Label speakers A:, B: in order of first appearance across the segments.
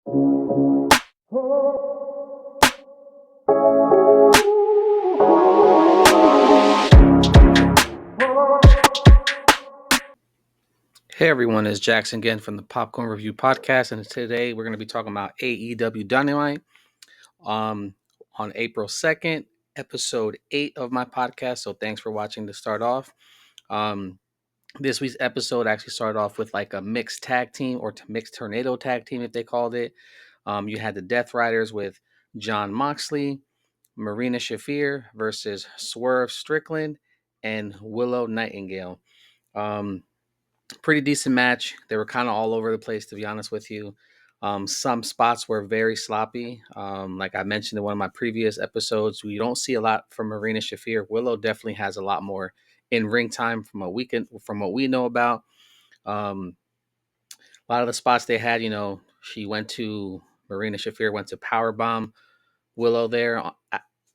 A: Hey everyone, it's Jackson again from the Popcorn Review Podcast, and today we're going to be talking about AEW Dynamite um, on April 2nd, episode 8 of my podcast. So thanks for watching to start off. Um, this week's episode actually started off with like a mixed tag team or mixed tornado tag team, if they called it. You had the Death Riders with John Moxley, Marina Shafir versus Swerve Strickland, and Willow Nightingale. Um, Pretty decent match. They were kind of all over the place, to be honest with you. Some spots were very sloppy. Like I mentioned in one of my previous episodes, we don't see a lot from Marina Shafir. Willow definitely has a lot more in ring time from what we know about. Um, a lot of the spots they had, Marina Shafir went to power bomb Willow there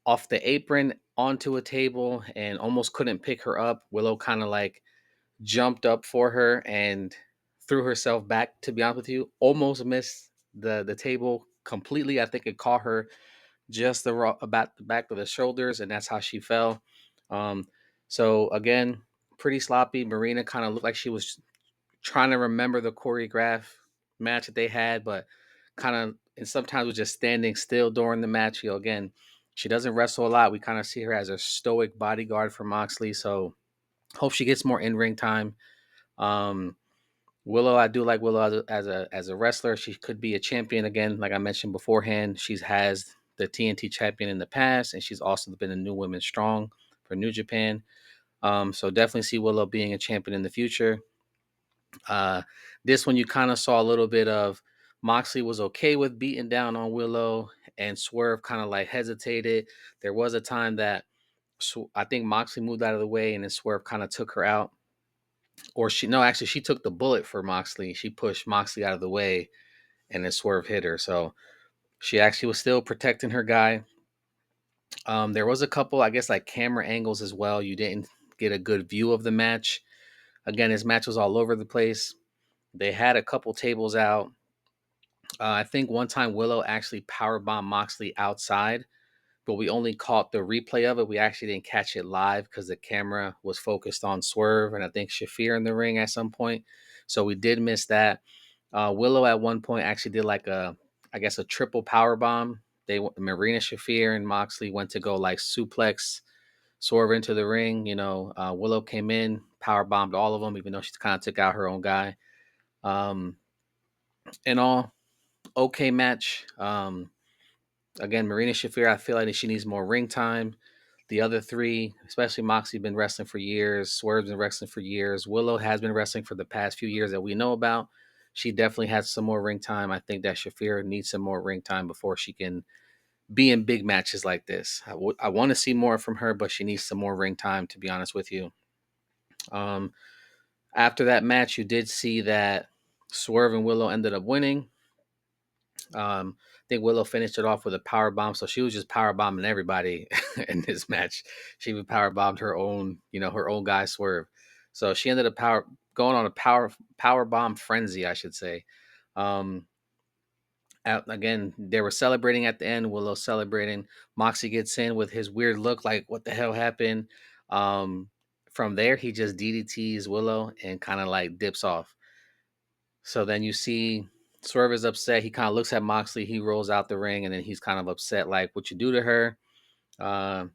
A: off the apron onto a table and almost couldn't pick her up. Willow kind of like jumped up for her and threw herself back. To be honest with you, almost missed the table completely. I think it caught her just about the back of the shoulders, and that's how she fell. Um, so again, pretty sloppy. Marina kind of looked like she was trying to remember the choreograph match that they had, but kind of and sometimes was just standing still during the match. Again, she doesn't wrestle a lot. We kind of see her as a stoic bodyguard for Moxley. So hope she gets more in ring time. um, Willow, I do like Willow as a wrestler. She could be a champion again, like I mentioned beforehand. She has the TNT champion in the past, and she's also been a New Women Strong for New Japan. So definitely see Willow being a champion in the future. Uh, this one you kind of saw a little bit of Moxley was okay with beating down on Willow, and Swerve kind of like hesitated. There was a time that I think Moxley moved out of the way, and then Swerve kind of took her out. Or she no, actually she took the bullet for Moxley. She pushed Moxley out of the way and then Swerve hit her. So she actually was still protecting her guy. There was a couple, I guess, like camera angles as well. You didn't get a good view of the match. Again, this match was all over the place. They had a couple tables out. I think one time Willow actually power bombed Moxley outside, but we only caught the replay of it. We actually didn't catch it live because the camera was focused on Swerve and I think Shafir in the ring at some point. So we did miss that. Willow at one point actually did like I guess, a triple power bomb. Marina Shafir and Moxley went to go like suplex Swerve into the ring. Willow came in, power bombed all of them, even though she kind of took out her own guy. Um, in all, okay match. Again, Marina Shafir, I feel like she needs more ring time. The other three, especially Moxie, been wrestling for years. Swerve's been wrestling for years. Willow has been wrestling for the past few years that we know about. She definitely has some more ring time. I think that Shafir needs some more ring time before she can be in big matches like this. I want to see more from her, but she needs some more ring time, to be honest with you. Um, After that match, you did see that Swerve and Willow ended up winning. I think Willow finished it off with a power bomb, so she was just power bombing everybody in this match. She would power bombed her own guy Swerve. So she ended up going on a power bomb frenzy, I should say. Um, Again, they were celebrating at the end. Willow celebrating. Moxie gets in with his weird look, like what the hell happened. Um, from there, he just DDTs Willow and kind of like dips off. So then you see Swerve is upset. He kind of looks at Moxley. He rolls out the ring, and then he's kind of upset, like, what you do to her. Uh,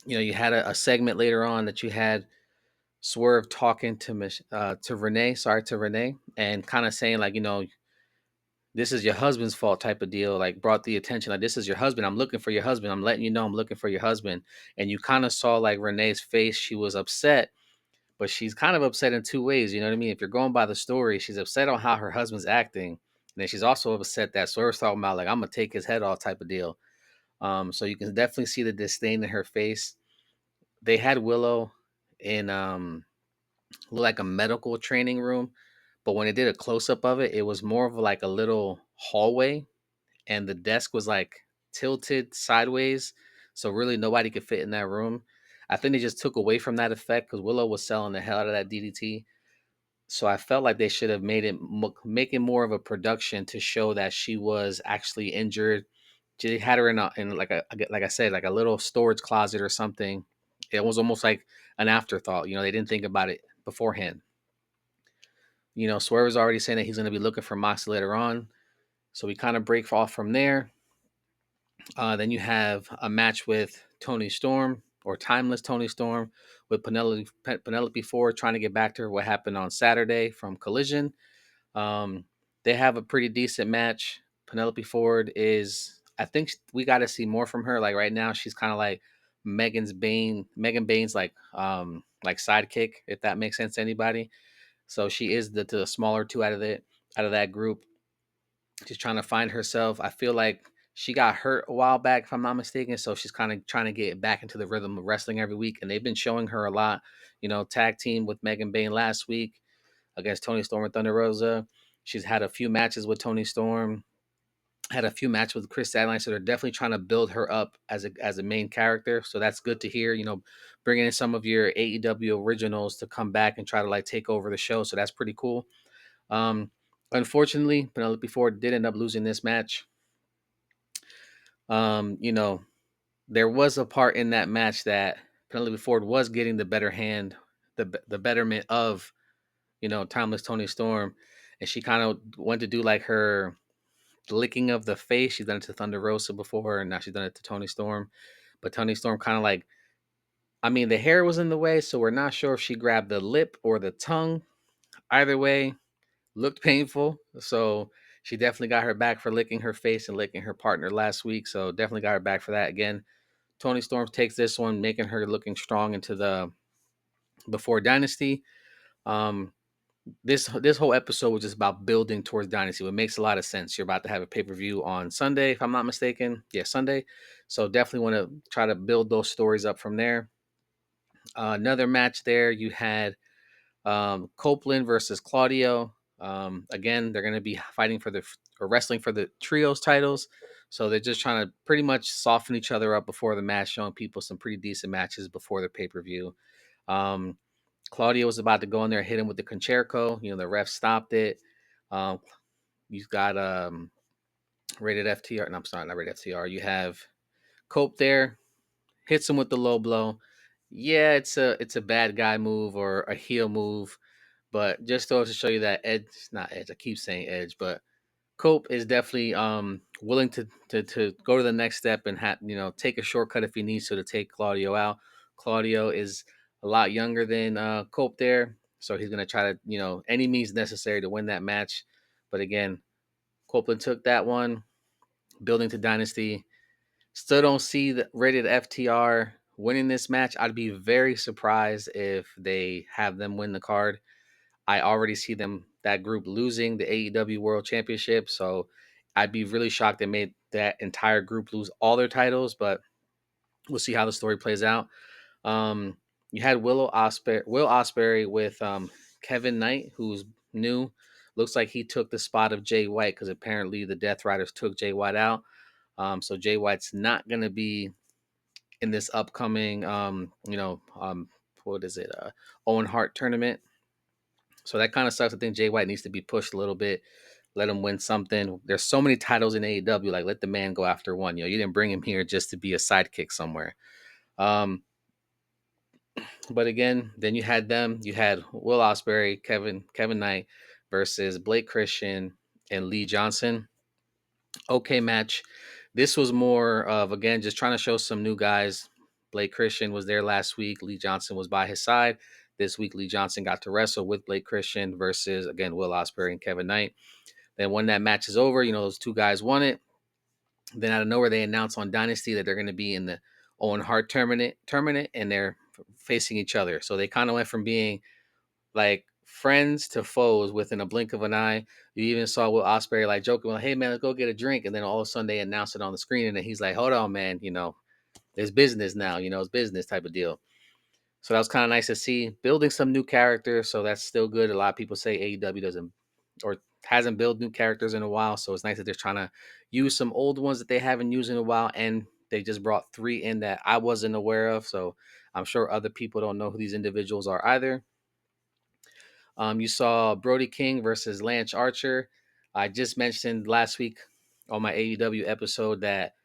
A: you had a segment later on that you had Swerve talking to Renee, to Renee, and kind of saying, like, this is your husband's fault type of deal, like brought the attention, like, this is your husband. I'm looking for your husband. I'm letting you know I'm looking for your husband. And you kind of saw like Renee's face. She was upset, but she's kind of upset in two ways. You know what I mean? If you're going by the story, she's upset on how her husband's acting. And then she's also upset that Swerve's talking about, like, I'm going to take his head off type of deal. So you can definitely see the disdain in her face. They had Willow in like a medical training room, but when they did a close up of it, it was more of like a little hallway, and the desk was like tilted sideways. So really nobody could fit in that room. I think they just took away from that effect because Willow was selling the hell out of that DDT. So I felt like they should have made it making more of a production to show that she was actually injured. They had her in like like I said, like a little storage closet or something. It was almost like an afterthought. They didn't think about it beforehand. Swerve is already saying that he's going to be looking for Moxley later on. So we kind of break off from there. Then you have a match with Tony Storm, or Timeless Tony Storm, with Penelope Ford trying to get back to her what happened on Saturday from Collision. Um, they have a pretty decent match. Penelope Ford I think we got to see more from her. Like right now, she's kind of like Megan Bane's like sidekick, if that makes sense to anybody. So she is the smaller two out of that group. She's trying to find herself. I feel like she got hurt a while back, if I'm not mistaken. So she's kind of trying to get back into the rhythm of wrestling every week. And they've been showing her a lot. Tag team with Megan Bain last week against Tony Storm and Thunder Rosa. She's had a few matches with Tony Storm, had a few matches with Chris Statline. So they're definitely trying to build her up as a main character. So that's good to hear. Bringing in some of your AEW originals to come back and try to like take over the show. So that's pretty cool. Um, Unfortunately, Penelope Ford did end up losing this match. Um, you know, there was a part in that match that Penelope Ford was getting the better hand, the betterment of Timeless Tony Storm, and she kind of went to do like her licking of the face. She's done it to Thunder Rosa before, and now she's done it to Tony Storm. But Tony Storm kind of like, I mean, the hair was in the way, so we're not sure if she grabbed the lip or the tongue. Either way, looked painful. So she definitely got her back for licking her face and licking her partner last week. So definitely got her back for that again. Tony Storm takes this one, making her looking strong into the before Dynasty. Um, this whole episode was just about building towards Dynasty. It makes a lot of sense. You're about to have a pay per view on Sunday, if I'm not mistaken. Yeah, Sunday. So definitely want to try to build those stories up from there. Another match there, you had Copeland versus Claudio. Again, they're going to be fighting or wrestling for the trios titles. So they're just trying to pretty much soften each other up before the match, showing people some pretty decent matches before the pay per view. Um, Claudio was about to go in there, hit him with the Concerto. The ref stopped it. Um, you've got rated FTR. No, I'm sorry, not rated FTR. You have Cope there, hits him with the low blow. Yeah, it's a bad guy move or a heel move, but just to show you that Edge, not Edge. I keep saying Edge, but Cope is definitely willing to go to the next step and take a shortcut if he needs to take Claudio out. Claudio is a lot younger than Cope there, so he's gonna try to any means necessary to win that match. But again, Copeland took that one, building to Dynasty. Still don't see the rated FTR winning this match. I'd be very surprised if they have them win the card. I already see that group losing the AEW World Championship, so I'd be really shocked they made that entire group lose all their titles. But we'll see how the story plays out. Um, you had Will Ospreay with Kevin Knight, who's new. Looks like he took the spot of Jay White because apparently the Death Riders took Jay White out. So Jay White's not going to be in this upcoming, what is it, Owen Hart tournament. So that kind of sucks. I think Jay White needs to be pushed a little bit. Let him win something. There's so many titles in AEW. Like, let the man go after one. You didn't bring him here just to be a sidekick somewhere. Um, but again, then you had them. You had Will Ospreay, Kevin Knight versus Blake Christian and Lee Johnson. Okay, match. This was more of again just trying to show some new guys. Blake Christian was there last week. Lee Johnson was by his side. This week, Lee Johnson got to wrestle with Blake Christian versus again Will Ospreay and Kevin Knight. Then when that match is over, those two guys won it. Then out of nowhere, they announce on Dynasty that they're going to be in the Owen Hart tournament, and they're facing each other. So they kind of went from being like friends to foes within a blink of an eye. You even saw Will Ospreay like joking, like, "Hey man, let's go get a drink," and then all of a sudden they announce it on the screen, and then he's like, "Hold on, man, there's business now. It's business type of deal." So that was kind of nice to see, building some new characters. So that's still good. A lot of people say AEW doesn't or hasn't built new characters in a while. So it's nice that they're trying to use some old ones that they haven't used in a while. And they just brought 3 in that I wasn't aware of. So I'm sure other people don't know who these individuals are either. You saw Brody King versus Lance Archer. I just mentioned last week on my AEW episode that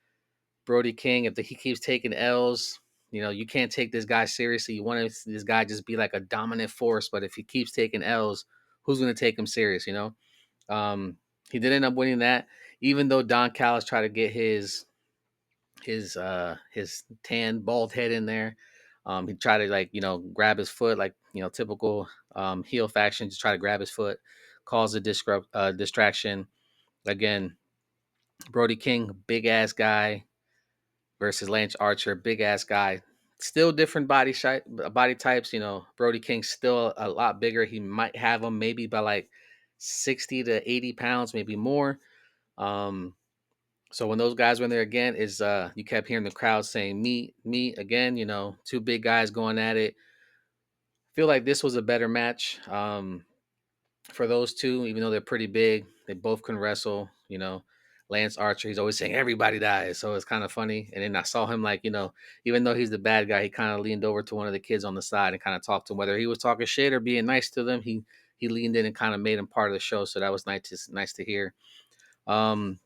A: Brody King, if he keeps taking L's, you can't take this guy seriously. You want this guy just be like a dominant force, but if he keeps taking L's, who's going to take him serious? Um, he did end up winning that, even though Don Callis tried to get his tan bald head in there. He tried to grab his foot, like typical heel faction, just try to grab his foot, cause a distraction. Again, Brody King, big ass guy versus Lance Archer, big ass guy. Still different body types. Brody King's still a lot bigger. He might have him maybe by like 60 to 80 pounds, maybe more. Um, so when those guys were in there again, you kept hearing the crowd saying me again, two big guys going at it. Feel like this was a better match. For those two, even though they're pretty big, they both can wrestle. Lance Archer, he's always saying everybody dies, so it's kind of funny. And then I saw him even though he's the bad guy, he kind of leaned over to one of the kids on the side and kind of talked to him, whether he was talking shit or being nice to them. He leaned in and kind of made him part of the show, so that was nice to hear. Um,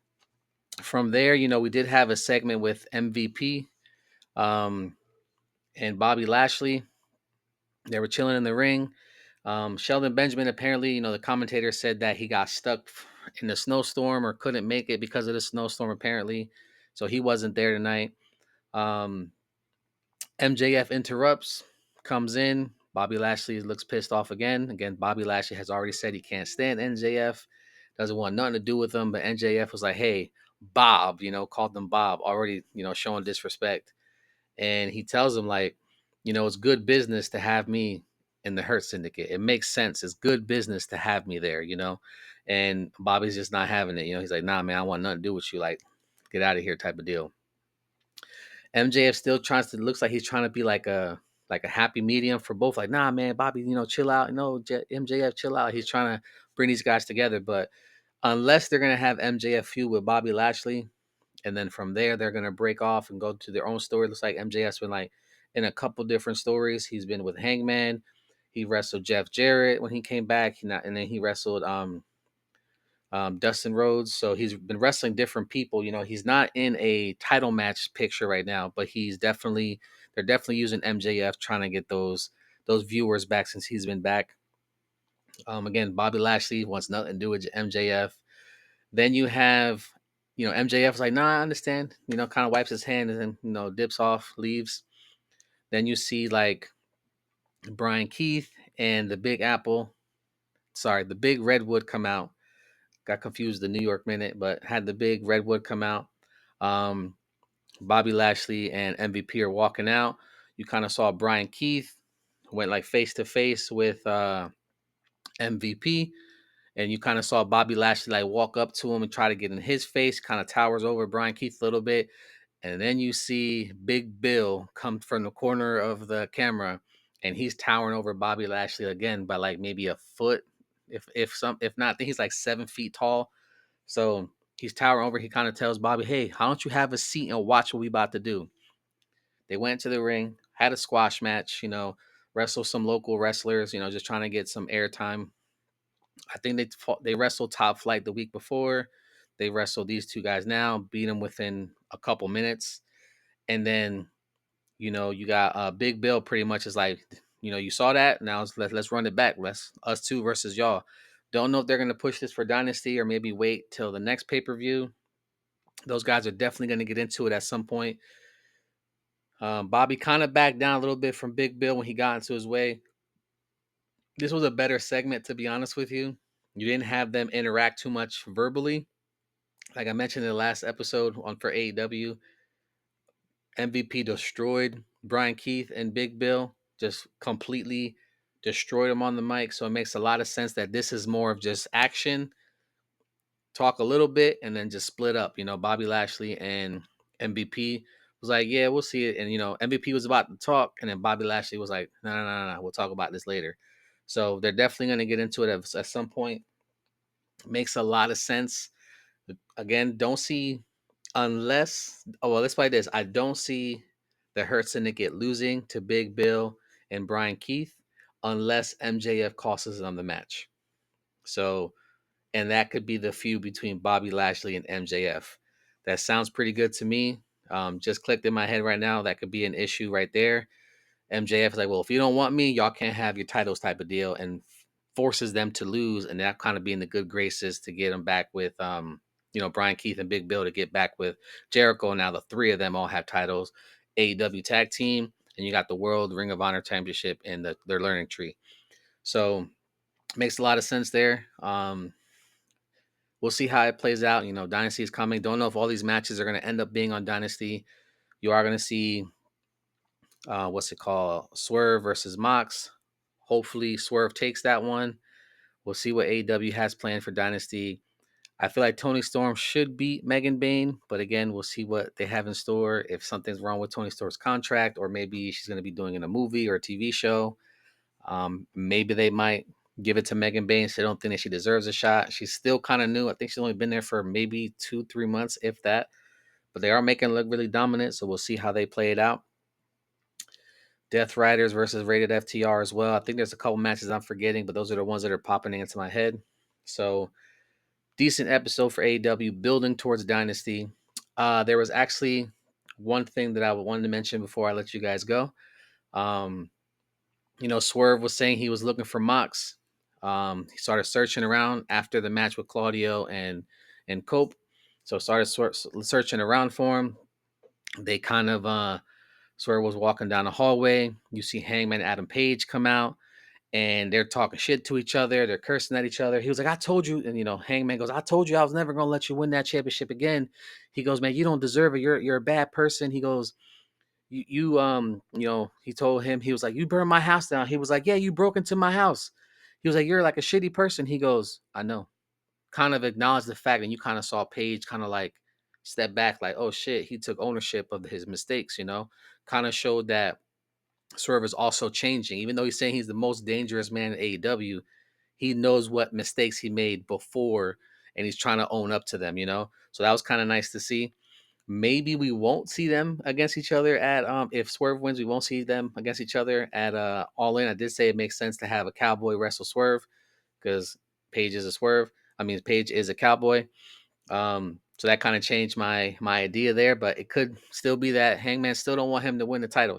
A: from there, we did have a segment with MVP um, and Bobby Lashley. They were chilling in the ring. Sheldon Benjamin, apparently, the commentator said that he got stuck in the snowstorm or couldn't make it because of the snowstorm, apparently. So he wasn't there tonight. Um, MJF interrupts, comes in. Bobby Lashley looks pissed off again. Again, Bobby Lashley has already said he can't stand MJF, doesn't want nothing to do with him. But MJF was like, hey, Bob, called them Bob, already, showing disrespect. And he tells him, like, it's good business to have me in the Hurt Syndicate. It makes sense. It's good business to have me there. And Bobby's just not having it. He's like, nah, man, I want nothing to do with you. Like, get out of here type of deal. MJF still tries to, looks like he's trying to be like a happy medium for both. Like, nah, man, Bobby, chill out. No, MJF, chill out. He's trying to bring these guys together. But unless they're going to have MJF feud with Bobby Lashley, and then from there they're gonna break off and go to their own story. It looks like MJF's been like in a couple different stories. He's been with Hangman. He wrestled Jeff Jarrett when he came back. And then he wrestled Dustin Rhodes. So he's been wrestling different people. He's not in a title match picture right now, but they're definitely using MJF trying to get those viewers back since he's been back. Again, Bobby Lashley wants nothing to do with MJF. Then you have, MJF's like, nah, I understand. Kind of wipes his hand and then, dips off, leaves. Then you see like Brian Keith and the Big Redwood come out. Got confused the New York Minute, but had the Big Redwood come out. Um, Bobby Lashley and MVP are walking out. You kind of saw Brian Keith went like face to face with MVP. And you kind of saw Bobby Lashley like walk up to him and try to get in his face, kind of towers over Brian Keith a little bit. And then you see Big Bill come from the corner of the camera and he's towering over Bobby Lashley again by like maybe a foot. If not, I think he's like 7 feet tall. So he's towering over. He kind of tells Bobby, hey, how don't you have a seat and watch what we about to do? They went to the ring, had a squash match, wrestled some local wrestlers, just trying to get some airtime. I think they wrestled Top Flight the week before. They wrestled these two guys now, beat them within a couple minutes, and then you got Big Bill. Pretty much is like, you saw that. Now let's run it back. Let's us two versus y'all. Don't know if they're gonna push this for Dynasty or maybe wait till the next pay per view. Those guys are definitely gonna get into it at some point. Bobby kind of backed down a little bit from Big Bill when he got into his way. This was a better segment, to be honest with you. You didn't have them interact too much verbally. Like I mentioned in the last episode for AEW, MVP destroyed Brian Keith and Big Bill, just completely destroyed him on the mic. So it makes a lot of sense that this is more of just action, talk a little bit, and then just split up. Bobby Lashley and MVP was like, yeah, we'll see it. And, MVP was about to talk, and then Bobby Lashley was like, no, we'll talk about this later. So they're definitely going to get into it at some point. Makes a lot of sense. Again, don't see let's play this. I don't see the Hurt Syndicate losing to Big Bill and Brian Keith unless MJF costs them the match. So, and that could be the feud between Bobby Lashley and MJF. That sounds pretty good to me. Just clicked in my head right now. That could be an issue right there. MJF is like, well, if you don't want me, y'all can't have your titles type of deal, and forces them to lose, and that kind of be in the good graces to get them back with, Brian Keith and Big Bill to get back with Jericho. Now the three of them all have titles, AEW Tag Team, and you got the World Ring of Honor Championship in their learning tree. So makes a lot of sense there. We'll see how it plays out. Dynasty is coming. Don't know if all these matches are going to end up being on Dynasty. You are going to see what's it called? Swerve versus Mox. Hopefully, Swerve takes that one. We'll see what AEW has planned for Dynasty. I feel like Tony Storm should beat Megan Bayne, but again, we'll see what they have in store. If something's wrong with Tony Storm's contract, or maybe she's going to be doing in a movie or a TV show, maybe they might give it to Megan Bayne. So they don't think that she deserves a shot. She's still kind of new. I think she's only been there for maybe 2-3 months, if that. But they are making it look really dominant, so we'll see how they play it out. Death Riders versus Rated FTR as well. I think there's a couple matches I'm forgetting, but those are the ones that are popping into my head. So decent episode for AEW, building towards Dynasty. There was actually one thing that I wanted to mention before I let you guys go. Swerve was saying he was looking for Mox. He started searching around after the match with Claudio and Cope. So started searching around for him. They kind of Swerve was walking down the hallway. You see Hangman Adam Page come out, and they're talking shit to each other. They're cursing at each other. He was like, I told you. And, Hangman goes, I told you I was never going to let you win that championship again. He goes, man, you don't deserve it. You're a bad person. He goes, he told him, he was like, you burned my house down. He was like, yeah, you broke into my house. He was like, you're like a shitty person. He goes, I know. Kind of acknowledged the fact, and you kind of saw Page kind of like step back, like, oh shit, he took ownership of his mistakes, kind of showed that Swerve is also changing. Even though he's saying he's the most dangerous man in AEW, he knows what mistakes he made before, and he's trying to own up to them. So that was kind of nice to see. Maybe we won't see them against each other at if Swerve wins, we won't see them against each other at All In. I did say it makes sense to have a cowboy wrestle Swerve because Page is a Swerve. I mean, Page is a cowboy. So that kind of changed my idea there, but it could still be that Hangman still don't want him to win the title,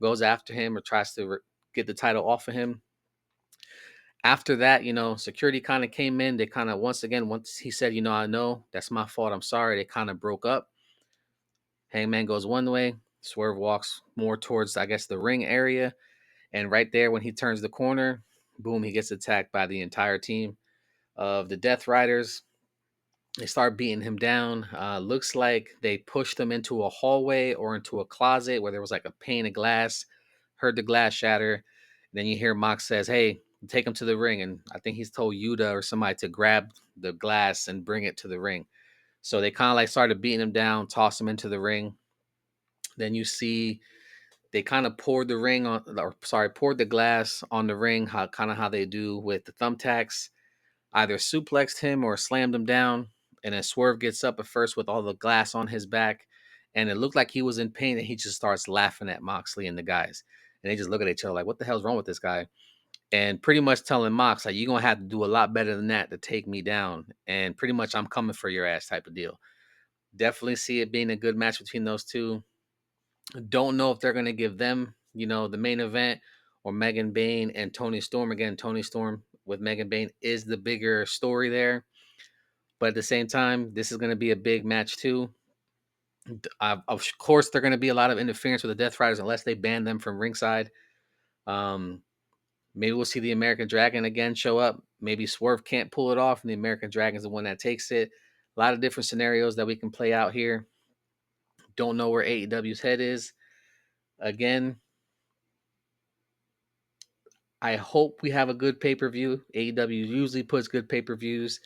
A: goes after him or tries to get the title off of him. After that, security kind of came in. They kind of, once he said, I know that's my fault, I'm sorry, they kind of broke up. Hangman goes one way, Swerve walks more towards, I guess, the ring area. And right there, when he turns the corner, boom, he gets attacked by the entire team of the Death Riders. They start beating him down. Looks like they pushed him into a hallway or into a closet where there was like a pane of glass. Heard the glass shatter. And then you hear Mox says, hey, take him to the ring. And I think he's told Yuta or somebody to grab the glass and bring it to the ring. So they kind of like started beating him down, toss him into the ring. Then you see they kind of poured poured the glass on the ring, how they do with the thumbtacks. Either suplexed him or slammed him down. And then Swerve gets up at first with all the glass on his back. And it looked like he was in pain, and he just starts laughing at Moxley and the guys. And they just look at each other like, what the hell's wrong with this guy? And pretty much telling Mox, like, you're going to have to do a lot better than that to take me down. And pretty much I'm coming for your ass type of deal. Definitely see it being a good match between those two. Don't know if they're going to give them, the main event or Megan Bayne and Tony Storm. Again, Tony Storm with Megan Bayne is the bigger story there. But at the same time, this is going to be a big match too. Of course, they're going to be a lot of interference with the Death Riders unless they ban them from ringside. Um, maybe we'll see the American Dragon again show up. Maybe Swerve can't pull it off, and the American Dragon is the one that takes it. A lot of different scenarios that we can play out here. Don't know where AEW's head is. Again, I hope we have a good pay-per-view. AEW usually puts good pay-per-views.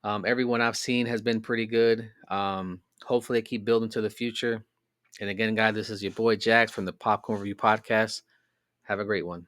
A: Everyone I've seen has been pretty good. Hopefully they keep building to the future. And again, guys, this is your boy Jax from the Popcorn Review Podcast. Have a great one.